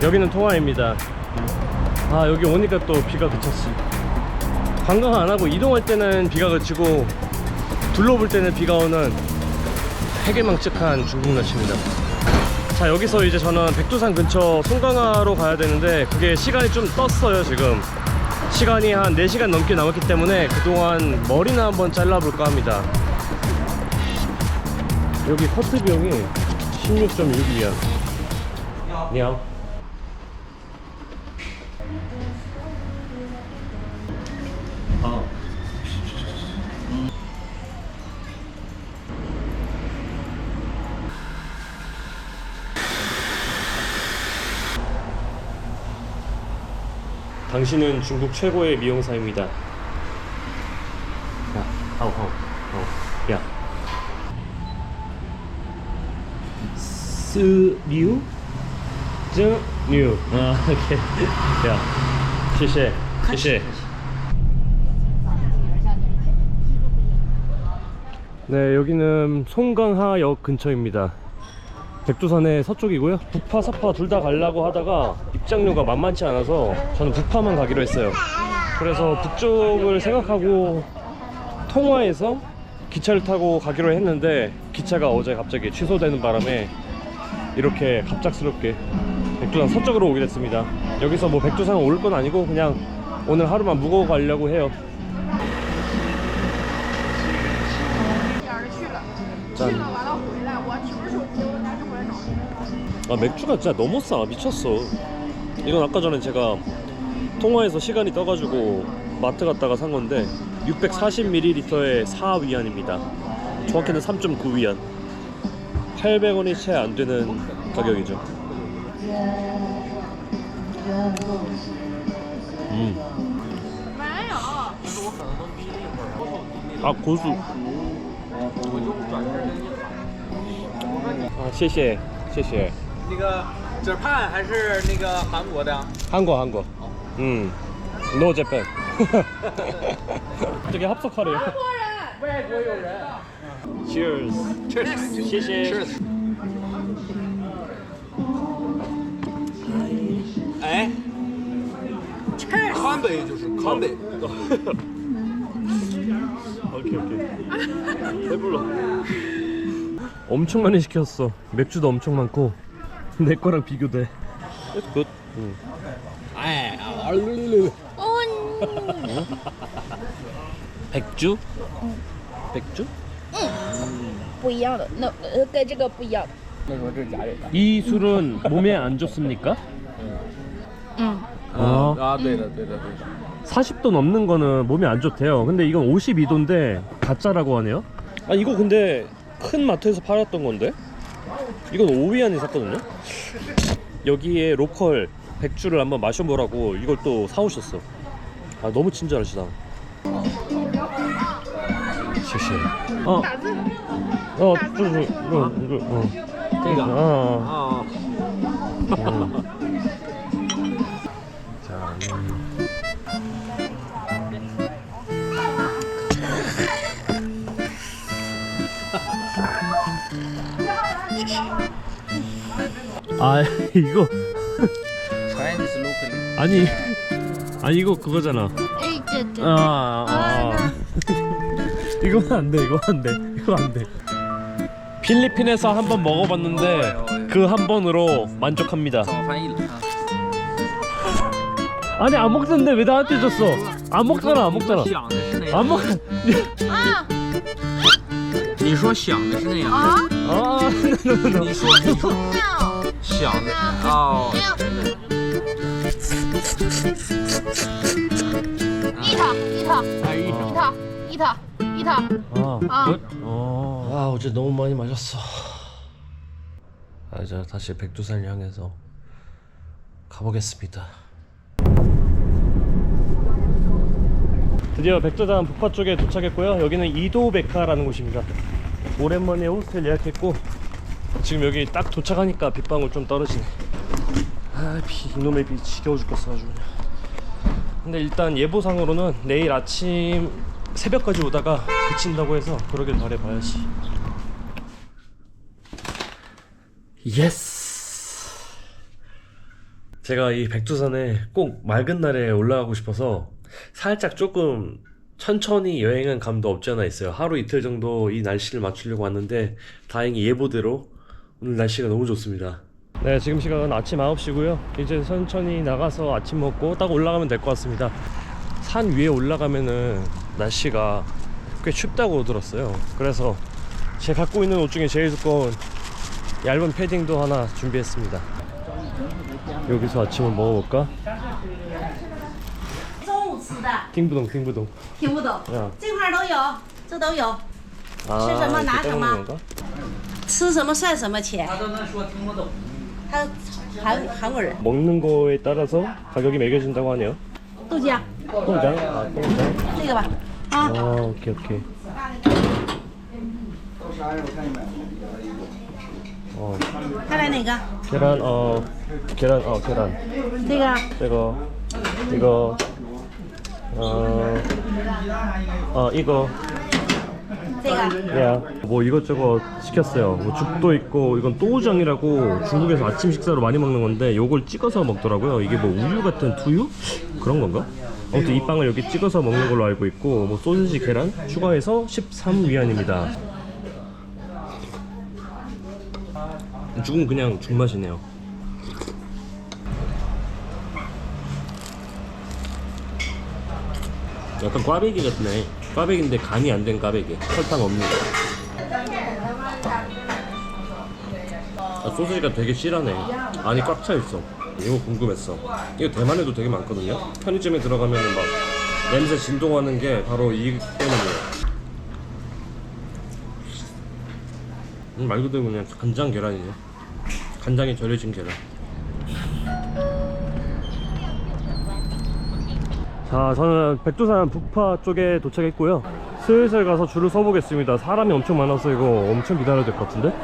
여기는 통화입니다. 아, 여기 오니까 또 비가 그쳤어. 관광 안 하고 이동할 때는 비가 그치고 둘러볼 때는 비가 오는 해괴망측한 중국 날씨입니다. 자, 여기서 이제 저는 백두산 근처 송강화로 가야 되는데 그게 시간이 좀 떴어요. 지금 시간이 한 4시간 넘게 남았기 때문에 그동안 머리나 한번 잘라볼까 합니다. 여기 커트 비용이 16.6위안. 냥. 아. 당신은 중국 최고의 미용사입니다. 야, 하오. 야. 스류? 증류. 아, 오케이. 야, 谢谢. 네, 여기는 송강하역 근처입니다. 백두산의 서쪽이고요. 북파, 서파 둘 다 가려고 하다가 입장료가 만만치 않아서 저는 북파만 가기로 했어요. 그래서 북쪽을 생각하고 통화에서 기차를 타고 가기로 했는데 기차가 어제 갑자기 취소되는 바람에 이렇게 갑작스럽게 백두산 서쪽으로 오게 됐습니다. 여기서 뭐 백두산 올 건 아니고 그냥 오늘 하루만 묵어 가려고 해요. 짠. 아, 맥주가 진짜 너무 싸. 미쳤어. 이건 아까 전에 제가 통화에서 시간이 떠가지고 마트 갔다가 산 건데 640ml에 4위안입니다. 정확히는 3.9위안. 800원이 채 안 되는 가격이죠. 아, 고수. 아, 谢谢. 那个这pan还是那个韩国的？ 한국. No Japan. 저기 합석하래요. 外国友人。 Cheers. 谢谢.哎，康北就是康北。 오케이. 배불러. 엄청 많이 시켰어. 맥주도 엄청 많고 내 거랑 비교돼. 굿.哎， 백주? 백주? 不一样的，那跟这个不一样。那时候这是假人的。 이 술은 몸에 안 좋습니까? 嗯， 啊，对的。 40도 넘는 거는 몸에 안 좋대요. 근데 이건 52도인데 가짜라고 하네요. 아, 이거 근데 큰 마트에서 팔았던 건데? 이건 5위안에 샀거든요. 여기에 로컬 백주를 한번 마셔보라고 이걸 또 사오셨어. 아, 너무 친절하시다. 谢谢.就是这个 아. 啊， 자, 아, 이거 Chinese locally。 아니 이거 그거잖아. 哎，对对。 이거 안 돼. 필리핀에서 한번 먹어봤는데 그 한 번으로 만족합니다. 怎么翻译了？ 아니, 안 먹는데 왜 나한테 줬어? 안 먹잖아. 想的是那样。 안 먹. 啊你说想的是那样。 啊， 아, 你说想的哦。一套。 아, 아, 어제 너무 많이 마셨어. 아, 이제 다시 백두산을 향해서 가보겠습니다. 드디어 백두산 북파 쪽에 도착했고요. 여기는 이도백화라는 곳입니다. 오랜만에 호스텔 예약했고 지금 여기 딱 도착하니까 빗방울 좀 떨어지네. 아, 이놈의 비 지겨워 죽겠어 아주 그냥. 근데 일단 예보상으로는 내일 아침 새벽까지 오다가 그친다고 해서 그러길 바라봐야지. 예스. 제가 이 백두산에 꼭 맑은 날에 올라가고 싶어서 살짝 조금 천천히 여행한 감도 없지 않아 있어요. 하루 이틀 정도 이 날씨를 맞추려고 왔는데 다행히 예보대로 오늘 날씨가 너무 좋습니다. 네, 지금 시각은 아침 9시고요. 이제 천천히 나가서 아침 먹고 딱 올라가면 될 것 같습니다. 산 위에 올라가면은 날씨가 꽤 춥다고 들었어요. 그래서 제가 갖고 있는 옷 중에 제일 두꺼운 얇은 패딩도 하나 준비했습니다. 여기서 아침을 먹어볼까? 中午吃的， 팅부동 팅부동. 听不懂，呀这块儿都有，这都有， 아, 吃什么拿 이렇게 什么 떠먹는 건가? 吃什么算什么钱。他都能说听不懂。他韩国人， 먹는 거에 따라서 가격이 매겨진다고 하네요. 豆浆 통장? 아, 통장. 这个吧， 아, 啊， 오케이 오케이. 어, 再来哪个？ 계란 계란 계란. 这个 이거 이거 这个 야, 뭐 이것저것 시켰어요. 뭐 죽도 있고 이건 또우장이라고 중국에서 아침 식사로 많이 먹는 건데 요걸 찍어서 먹더라고요. 이게 뭐 우유 같은 두유? 그런 건가? 아무튼 이 빵을 여기 찍어서 먹는 걸로 알고 있고 뭐 소시지 계란 추가해서 13위안입니다. 죽은 그냥 죽맛이네요. 약간 꽈배기 같네. 꽈배기인데 간이 안 된 꽈배기. 설탕 없는 거. 아, 소시지가 되게 실하네. 안이 꽉 차 있어. 이거 궁금했어. 이거 대만에도 되게 많거든요. 편의점에 들어가면 막 냄새 진동하는 게 바로 이 때문이에요. 말 그대로 그냥 간장 계란이죠. 간장에 절여진 계란. 자, 저는 백두산 북파 쪽에 도착했고요. 슬슬 가서 줄을 서보겠습니다. 사람이 엄청 많아서 이거 엄청 기다려야 될 것 같은데?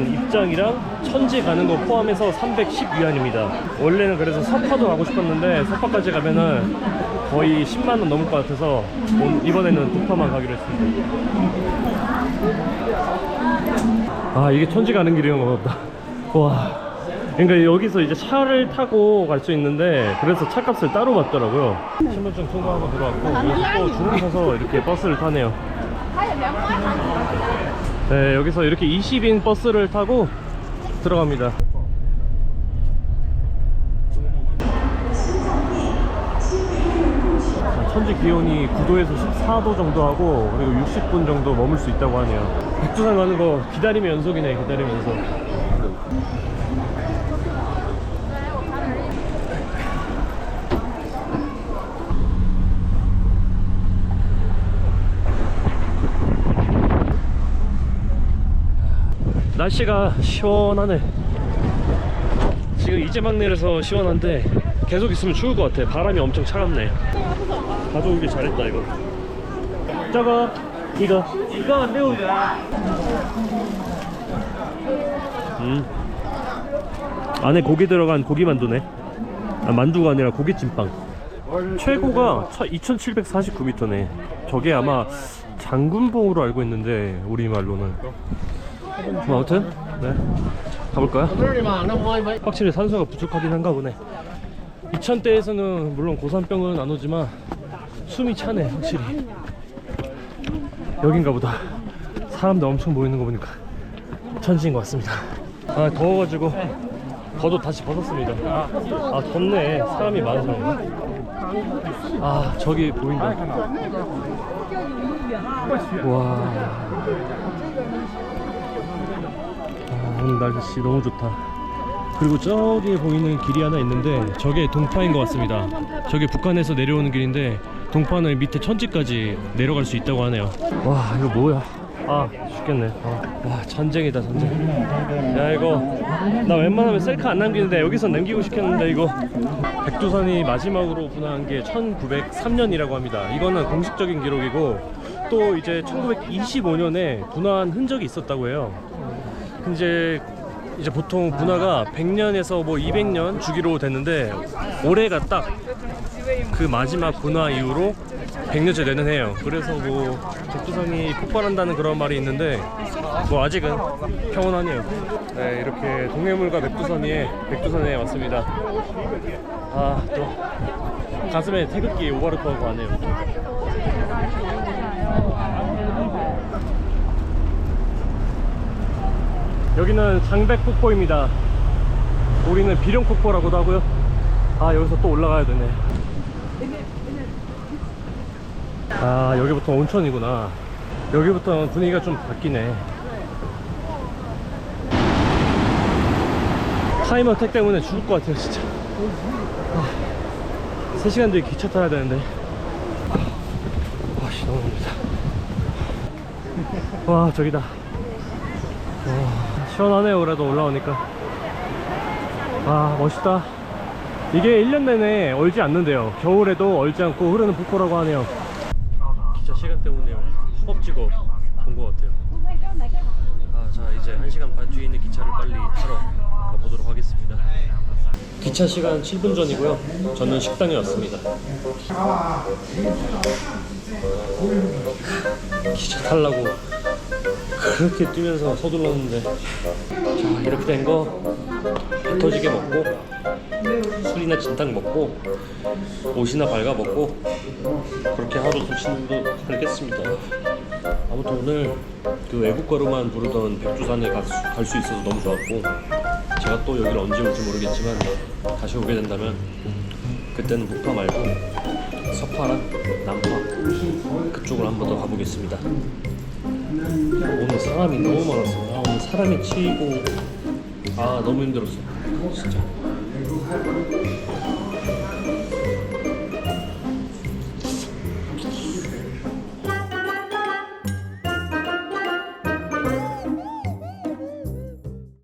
입장이랑 천지 가는 거 포함해서 310위안입니다. 원래는 그래서 서파도 가고 싶었는데 서파까지 가면은 거의 10만원 넘을 것 같아서 이번에는 북파만 가기로 했습니다. 아, 이게 천지 가는 길이란 거 같다. 와, 그러니까 여기서 이제 차를 타고 갈 수 있는데 그래서 차값을 따로 받더라고요. 신분증 통과하고 들어왔고 여기서 또 줄을 서서 이렇게 버스를 타네요. 네, 여기서 이렇게 20인 버스를 타고 들어갑니다. 자, 천지 기온이 9도에서 14도 정도 하고 그리고 60분 정도 머물 수 있다고 하네요. 백두산 가는 거 기다리면 연속이네. 기다리면서 날씨가 시원하네. 지금 이제 막 내려서 시원한데 계속 있으면 추울 것 같아. 바람이 엄청 차갑네. 가져오길 잘했다 이거. 저거 이거 6元. 안에 고기 들어간 고기 만두네. 아, 만두가 아니라 고기찜빵. 최고가 2749m네. 저게 아마 장군봉으로 알고 있는데 우리말로는. 아무튼 네, 가볼까요? 확실히 산소가 부족하긴 한가 보네. 2000대에서는 물론 고산병은 안 오지만 숨이 차네 확실히. 여긴가 보다. 사람도 엄청 모이는 거 보니까 천지인 것 같습니다. 아, 더워가지고 겉옷 다시 벗었습니다. 아, 덥네. 사람이 많아서 그런가? 아, 저기 보인다. 와, 오늘 날씨 너무 좋다. 그리고 저기에 보이는 길이 하나 있는데 저게 동파인 것 같습니다. 저게 북한에서 내려오는 길인데 동파는 밑에 천지까지 내려갈 수 있다고 하네요. 와, 이거 뭐야? 아, 죽겠네. 와, 전쟁이다 전쟁. 야, 이거 나 웬만하면 셀카 안 남기는데 여기서 남기고 시켰는데 이거. 백두산이 마지막으로 오픈한 게 1903년이라고 합니다. 이거는 공식적인 기록이고 또 이제 1925년에 분화한 흔적이 있었다고 해요. 이제 보통 분화가 100년에서 뭐 200년 주기로 됐는데 올해가 딱 그 마지막 분화 이후로 백년째 내는 해요. 그래서 뭐 백두산이 폭발한다는 그런 말이 있는데 뭐 아직은 평온하네요. 네, 이렇게 동해물과 백두산에 왔습니다. 아, 또 가슴에 태극기 오바르토하고 가네요. 여기는 장백폭포입니다. 우리는 비룡폭포라고도 하고요. 아, 여기서 또 올라가야 되네. 아, 여기부터 온천이구나. 여기부터 분위기가 좀 바뀌네. 타임어택 때문에 죽을 것 같아요, 진짜. 3시간 뒤에 기차 타야 되는데. 와씨, 너무 힘들다. 와, 저기다. 와, 시원하네요. 그래도 올라오니까. 아, 멋있다. 이게 1년 내내 얼지 않는데요. 겨울에도 얼지 않고 흐르는 폭포라고 하네요. 기차 시간 때문에 허겁지겁 본 것 같아요. 아, 자, 이제 1시간 반 뒤에 있는 기차를 빨리 타러 가보도록 하겠습니다. 기차 시간 7분 전이고요. 저는 식당에 왔습니다. 기차 타려고 그렇게 뛰면서 서둘렀는데, 자, 이렇게 된 거 배 터지게 먹고 술이나 진탕 먹고 옷이나 밝아 먹고 그렇게 하루 소치는 하겠습니다. 아무튼 오늘 그 외국가로만 부르던 백두산에 갈 수 있어서 너무 좋았고, 제가 또 여기를 언제 올지 모르겠지만 다시 오게 된다면 그때는 북파 말고 서파랑 남파 그쪽으로 한 번 더 가보겠습니다. 오늘 사람이 너무 많았어. 아, 오늘 사람이 치이고 아, 너무 힘들었어 진짜.